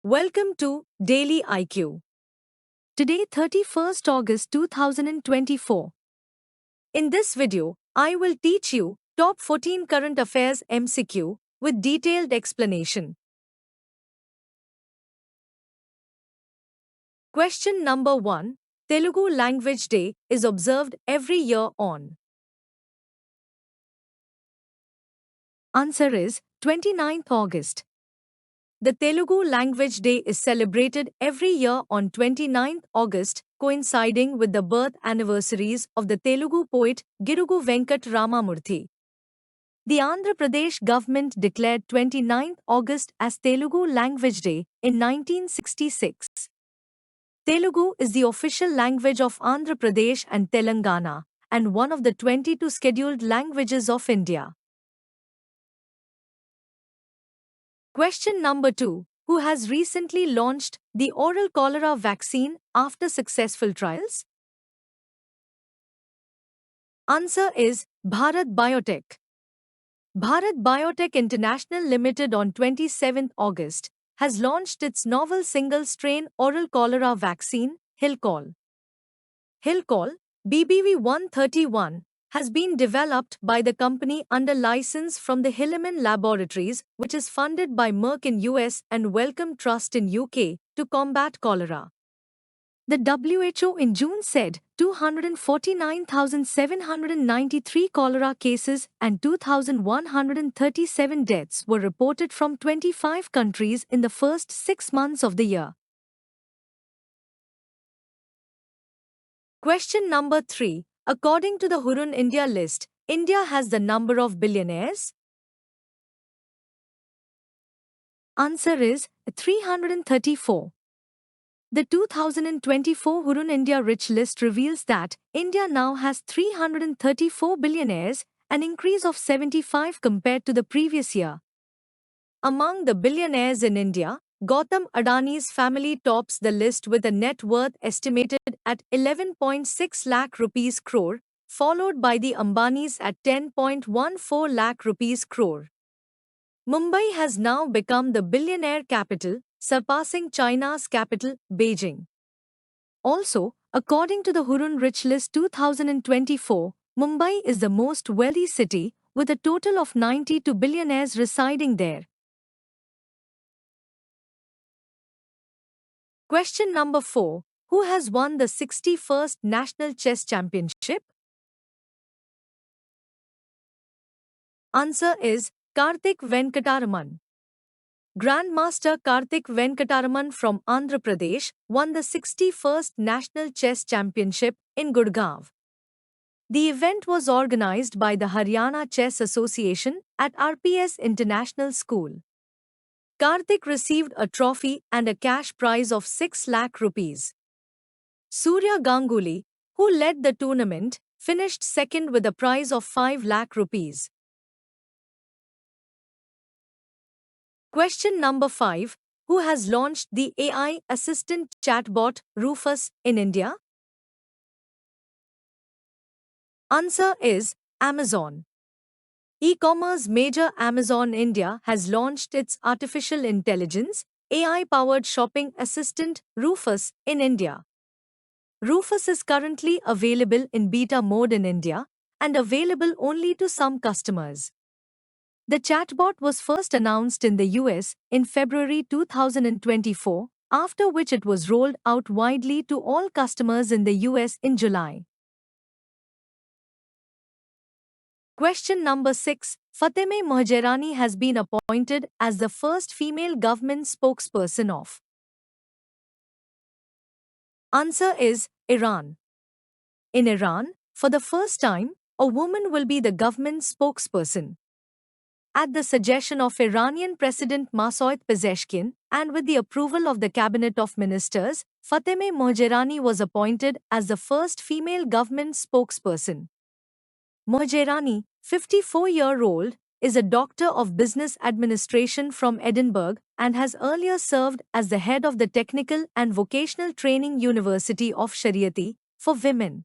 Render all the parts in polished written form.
Welcome to Daily IQ. Today, 31st August 2024. In this video, I will teach you top 14 current affairs MCQ with detailed explanation. Question number 1. Telugu Language Day is observed every year on. Answer is 29th August. The Telugu Language Day is celebrated every year on 29th August, coinciding with the birth anniversaries of the Telugu poet Girugu Venkat Ramamurthy. The Andhra Pradesh government declared 29th August as Telugu Language Day in 1966. Telugu is the official language of Andhra Pradesh and Telangana, and one of the 22 scheduled languages of India. Question number 2. Who has recently launched the oral cholera vaccine after successful trials? Answer is Bharat Biotech. Bharat Biotech International Limited on 27 August has launched its novel single-strain oral cholera vaccine, Hilcol. Hilcol, BBV 131, has been developed by the company under license from the Hilleman Laboratories, which is funded by Merck in US and Wellcome Trust in UK, to combat cholera. The WHO in June said 249,793 cholera cases and 2,137 deaths were reported from 25 countries in the first 6 months of the year. Question number 3. According to the Hurun India list, India has the number of billionaires? Answer is 334. The 2024 Hurun India Rich List reveals that India now has 334 billionaires, an increase of 75 compared to the previous year. Among the billionaires in India, Gautam Adani's family tops the list with a net worth estimated at 11.6 lakh rupees crore, followed by the Ambanis at 10.14 lakh rupees crore. Mumbai has now become the billionaire capital, surpassing China's capital, Beijing. Also, according to the Hurun Rich List 2024, Mumbai is the most wealthy city, with a total of 92 billionaires residing there. Question number 4. Who has won the 61st National Chess Championship? Answer is Karthik Venkataraman. Grandmaster Karthik Venkataraman from Andhra Pradesh won the 61st National Chess Championship in Gurgaon. The event was organized by the Haryana Chess Association at RPS International School. Karthik received a trophy and a cash prize of 6 lakh rupees. Surya Ganguly, who led the tournament, finished second with a prize of 5 lakh rupees. Question number 5. Who has launched the AI assistant chatbot Rufus in India? Answer is Amazon. E-commerce major Amazon India has launched its artificial intelligence, AI-powered shopping assistant Rufus in India. Rufus is currently available in beta mode in India and available only to some customers. The chatbot was first announced in the US in February 2024, after which it was rolled out widely to all customers in the US in July. Question number 6. Fateme Mohajerani has been appointed as the first female government spokesperson of. Answer is Iran. In Iran, for the first time, a woman will be the government spokesperson. At the suggestion of Iranian President Masoud Pezeshkian and with the approval of the Cabinet of Ministers, Fateme Mohajerani was appointed as the first female government spokesperson. Mohajerani, 54-year-old, is a doctor of business administration from Edinburgh and has earlier served as the head of the Technical and Vocational Training University of Shariati for women.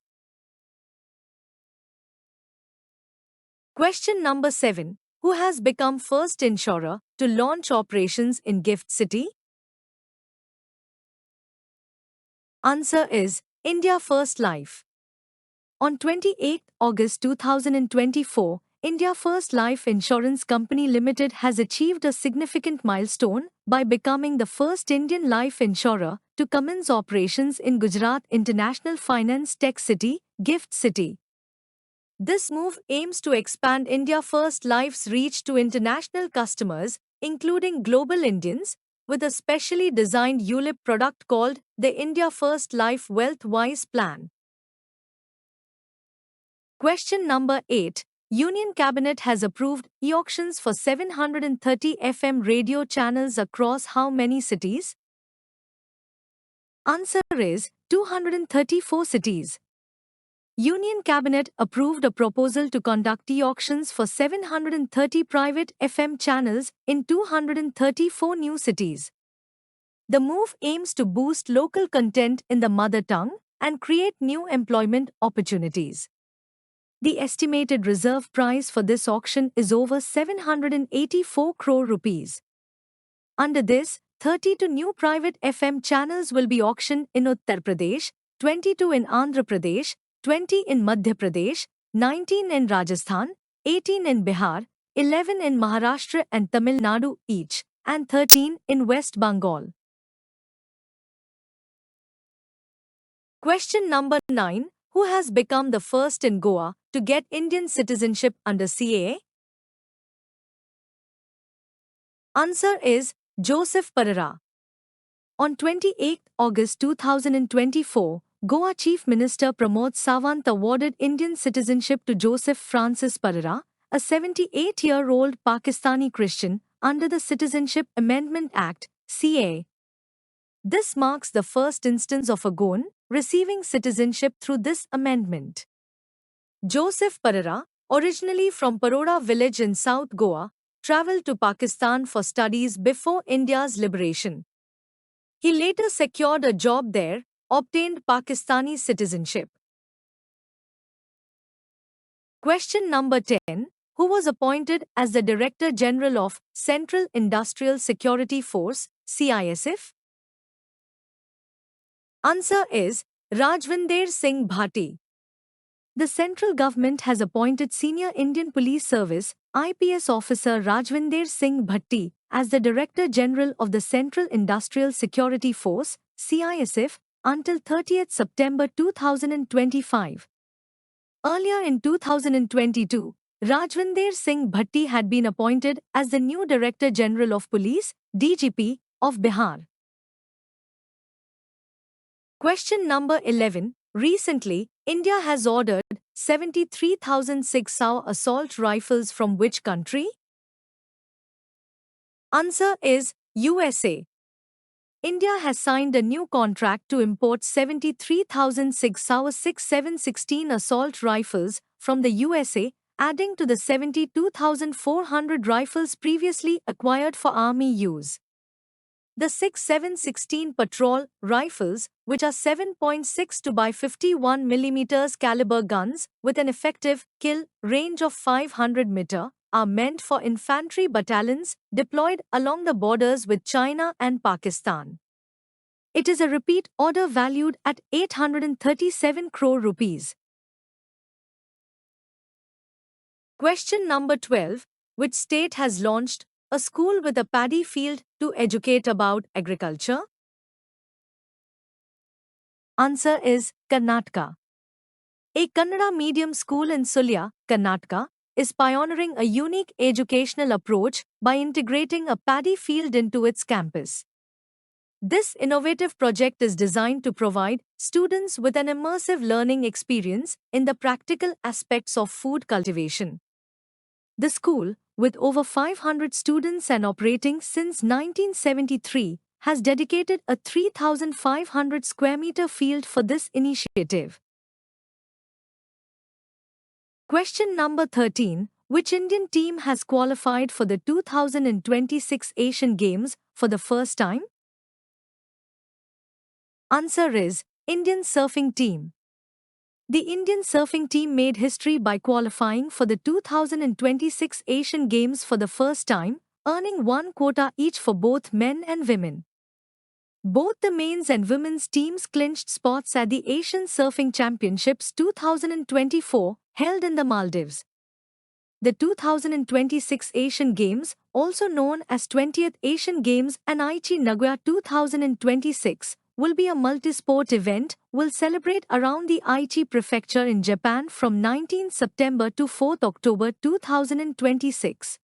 Question number 7. Who has become first insurer to launch operations in Gift City? Answer is India First Life. On 28 August 2024, India First Life Insurance Company Limited has achieved a significant milestone by becoming the first Indian life insurer to commence operations in Gujarat International Finance Tech City, GIFT City. This move aims to expand India First Life's reach to international customers, including global Indians, with a specially designed ULIP product called the India First Life Wealth Wise Plan. Question number 8. Union Cabinet has approved e-auctions for 730 FM radio channels across how many cities? Answer is 234 cities. Union Cabinet approved a proposal to conduct e-auctions for 730 private FM channels in 234 new cities. The move aims to boost local content in the mother tongue and create new employment opportunities. The estimated reserve price for this auction is over 784 crore rupees. Under this, 32 new private FM channels will be auctioned in Uttar Pradesh, 22 in Andhra Pradesh, 20 in Madhya Pradesh, 19 in Rajasthan, 18 in Bihar, 11 in Maharashtra and Tamil Nadu each, and 13 in West Bengal. Question number 9. Who has become the first in Goa to get Indian citizenship under CAA? Answer is Joseph Parera. On 28 August 2024, Goa Chief Minister Pramod Sawant awarded Indian citizenship to Joseph Francis Parera, a 78-year-old Pakistani Christian, under the Citizenship Amendment Act, CAA. This marks the first instance of a Goan receiving citizenship through this amendment. Joseph Parera, originally from Paroda village in South Goa, travelled to Pakistan for studies before India's liberation. He later secured a job there, obtained Pakistani citizenship. Question number 10. Who was appointed as the Director General of Central Industrial Security Force, CISF? Answer is Rajvinder Singh Bhatti. The central government has appointed Senior Indian Police Service IPS officer Rajvinder Singh Bhatti as the Director General of the Central Industrial Security Force CISF until 30th September 2025. Earlier in 2022, Rajvinder Singh Bhatti had been appointed as the new Director General of Police DGP of Bihar. Question number 11. Recently, India has ordered 73,006 SAW assault rifles from which country? Answer is USA. India has signed a new contract to import 73,006 SAW 6716 assault rifles from the USA, adding to the 72,400 rifles previously acquired for Army use. The 6716 patrol rifles, which are 7.62 by 51 mm caliber guns with an effective kill range of 500 meters, are meant for infantry battalions deployed along the borders with China and Pakistan. It is a repeat order valued at 837 crore rupees. Question number 12. Which state has launched a school with a paddy field to educate about agriculture? Answer is Karnataka. A Kannada medium school in Sulya, Karnataka, is pioneering a unique educational approach by integrating a paddy field into its campus. This innovative project is designed to provide students with an immersive learning experience in the practical aspects of food cultivation. The school, with over 500 students and operating since 1973, has dedicated a 3,500 square meter field for this initiative. Question number 13. Which Indian team has qualified for the 2026 Asian Games for the first time? Answer is Indian surfing team. The Indian surfing team made history by qualifying for the 2026 Asian Games for the first time, earning one quota each for both men and women. Both the men's and women's teams clinched spots at the Asian Surfing Championships 2024, held in the Maldives. The 2026 Asian Games, also known as 20th Asian Games and Aichi Nagoya 2026, will be a multi-sport event, will celebrate around the Aichi Prefecture in Japan from 19 September to 4 October 2026.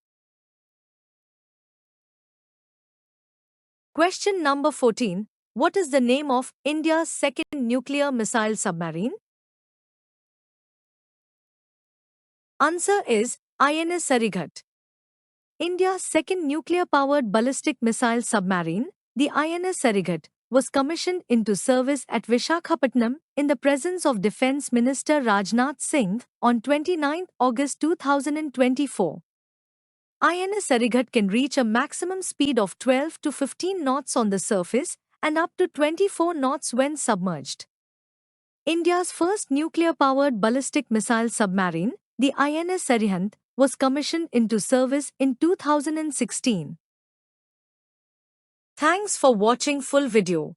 Question number 14. What is the name of India's second nuclear missile submarine? Answer is INS Sarighat. India's second nuclear-powered ballistic missile submarine, the INS Sarighat, was commissioned into service at Vishakhapatnam in the presence of Defence Minister Rajnath Singh on 29 August 2024. INS Sarighat can reach a maximum speed of 12 to 15 knots on the surface and up to 24 knots when submerged. India's first nuclear-powered ballistic missile submarine, the INS Sarihant, was commissioned into service in 2016. Thanks for watching full video.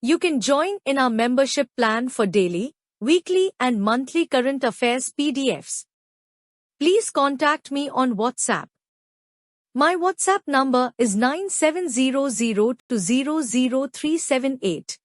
You can join in our membership plan for daily, weekly and monthly current affairs PDFs. Please contact me on WhatsApp. My WhatsApp number is 9700200378.